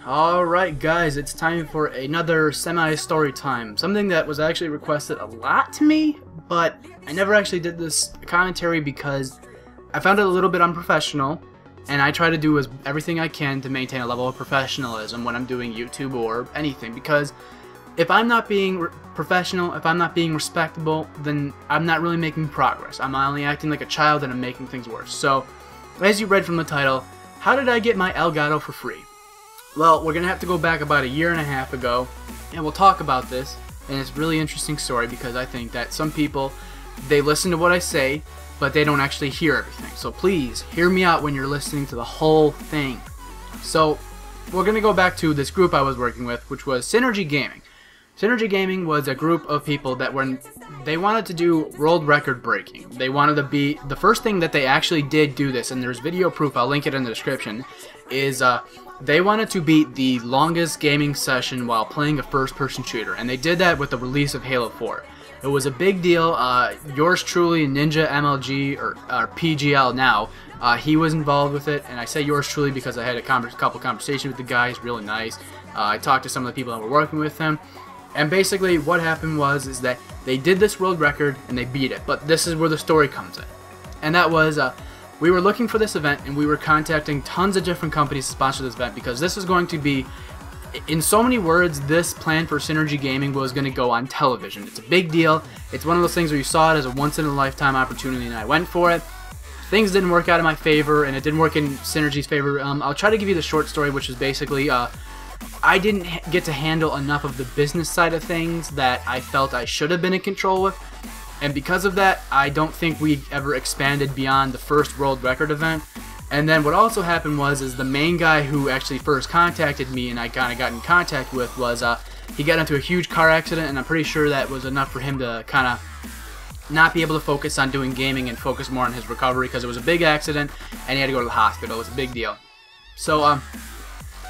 Alright guys, it's time for another semi-story time. Something that was actually requested a lot to me, but I never actually did this commentary because I found it a little bit unprofessional, and I try to do everything I can to maintain a level of professionalism when I'm doing YouTube or anything, because if I'm not being professional, if I'm not being respectable, then I'm not really making progress. I'm only acting like a child and I'm making things worse. So, as you read from the title, how did I get my Elgato for free? Well, we're going to have to go back about a year and a half ago, and we'll talk about this, and it's a really interesting story because I think that some people, they listen to what I say, but they don't actually hear everything. So please, hear me out when you're listening to the whole thing. So, we're going to go back to this group I was working with, which was Synergy Gaming. Synergy Gaming was a group of people that they wanted to do world record breaking. They wanted to be, the first thing that they actually did do this, and there's video proof, I'll link it in the description, is they wanted to beat the longest gaming session while playing a first-person shooter, and they did that with the release of Halo 4. It was a big deal. Yours truly, Ninja MLG, or PGL now, he was involved with it, and I say yours truly because I had a couple conversations with the guy. He's really nice. I talked to some of the people that were working with him, and basically what happened is that they did this world record and they beat it. But this is where the story comes in, and that was we were looking for this event, and we were contacting tons of different companies to sponsor this event because this was going to be, in so many words, this plan for Synergy Gaming was going to go on television. It's a big deal. It's one of those things where you saw it as a once-in-a-lifetime opportunity, and I went for it. Things didn't work out in my favor, and it didn't work in Synergy's favor. I'll try to give you the short story, which is basically I didn't get to handle enough of the business side of things that I felt I should have been in control with. And because of that, I don't think we ever expanded beyond the first world record event. And then what also happened is the main guy who actually first contacted me and I kind of got in contact with was, he got into a huge car accident, and I'm pretty sure that was enough for him to kind of not be able to focus on doing gaming and focus more on his recovery, because it was a big accident and he had to go to the hospital. It was a big deal. So,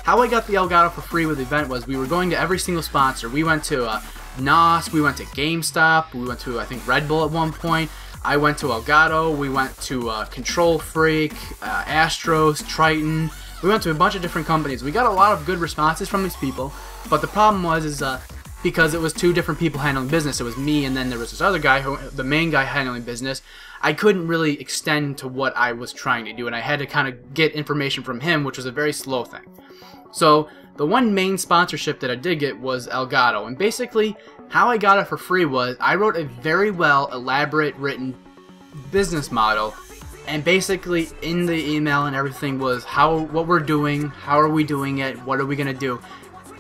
how I got the Elgato for free with the event was we were going to every single sponsor. We went to NOS, we went to GameStop, we went to, I think, Red Bull at one point. I went to Elgato, we went to Control Freak, Astros, Triton. We went to a bunch of different companies. We got a lot of good responses from these people, but the problem was because it was two different people handling business. It was me, and then there was this other guy, the main guy handling business. I couldn't really extend to what I was trying to do, and I had to kind of get information from him, which was a very slow thing. So the one main sponsorship that I did get was Elgato, and basically how I got it for free was I wrote a very well elaborate written business model, and basically in the email and everything was what we're doing, how are we doing it, what are we gonna do.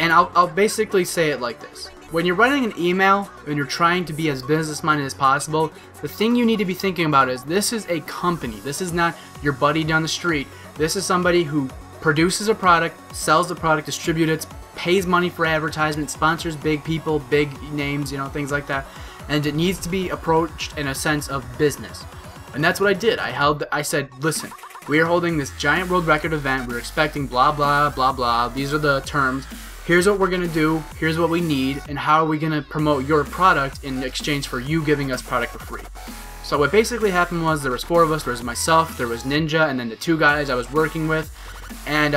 And I'll basically say it like this: when you're writing an email and you're trying to be as business minded as possible, the thing you need to be thinking about is this is a company. This is not your buddy down the street. This is somebody who produces a product, sells the product, distributes it, pays money for advertisement, sponsors big people, big names, you know, things like that. And it needs to be approached in a sense of business. And that's what I did. I said, listen, we are holding this giant world record event. We're expecting blah, blah, blah, blah. These are the terms. Here's what we're going to do. Here's what we need. And how are we going to promote your product in exchange for you giving us product for free? So what basically happened was there was four of us. There was myself, there was Ninja, and then the two guys I was working with. And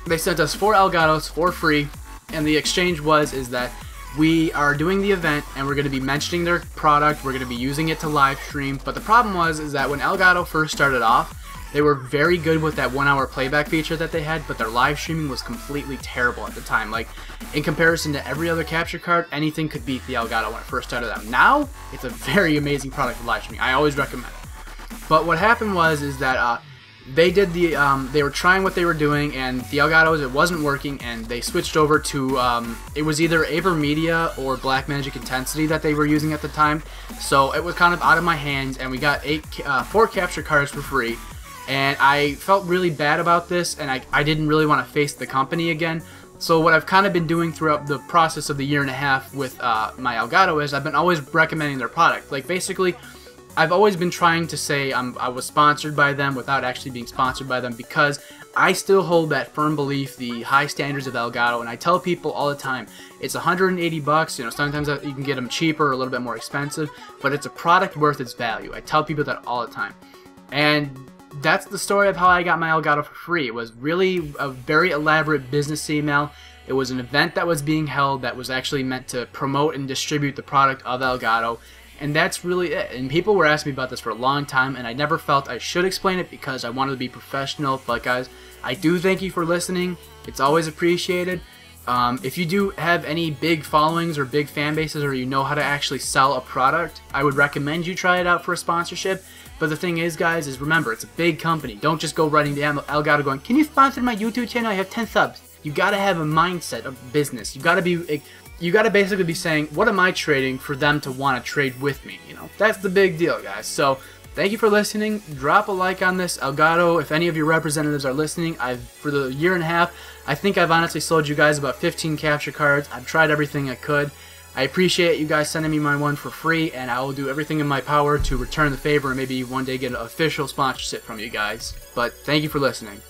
they sent us 4 Elgatos for free, and the exchange is that we are doing the event and we're going to be mentioning their product, we're going to be using it to live stream. But the problem is that when Elgato first started off, they were very good with that 1-hour playback feature that they had, but their live streaming was completely terrible at the time. Like, in comparison to every other capture card, anything could beat the Elgato when it first started out. Now, it's a very amazing product for live streaming. I always recommend it. But what happened is that they did they were trying what they were doing, and the Elgatos, it wasn't working, and they switched over to, it was either AverMedia or Blackmagic Intensity that they were using at the time. So it was kind of out of my hands, and we got 4 capture cards for free. And I felt really bad about this, and I didn't really want to face the company again. So what I've kind of been doing throughout the process of the year and a half with my Elgato is I've been always recommending their product. Like, basically, I've always been trying to say I was sponsored by them without actually being sponsored by them, because I still hold that firm belief, the high standards of Elgato, and I tell people all the time, it's 180 bucks, you know, sometimes you can get them cheaper or a little bit more expensive, but it's a product worth its value. I tell people that all the time. And that's the story of how I got my Elgato for free. It was really a very elaborate business email. It was an event that was being held that was actually meant to promote and distribute the product of Elgato. And that's really it. And people were asking me about this for a long time, and I never felt I should explain it because I wanted to be professional. But guys, I do thank you for listening. It's always appreciated. If you do have any big followings or big fan bases, or you know how to actually sell a product, I would recommend you try it out for a sponsorship. But the thing is, guys, is remember, it's a big company. Don't just go running to Elgato going, can you sponsor my YouTube channel? I have 10 subs. You gotta have a mindset of business. You gotta basically be saying, what am I trading for them to want to trade with me? You know, that's the big deal, guys. So thank you for listening. Drop a like on this. Elgato, if any of your representatives are listening, for the year and a half, I think I've honestly sold you guys about 15 capture cards. I've tried everything I could. I appreciate you guys sending me my one for free, and I will do everything in my power to return the favor and maybe one day get an official sponsorship from you guys. But thank you for listening.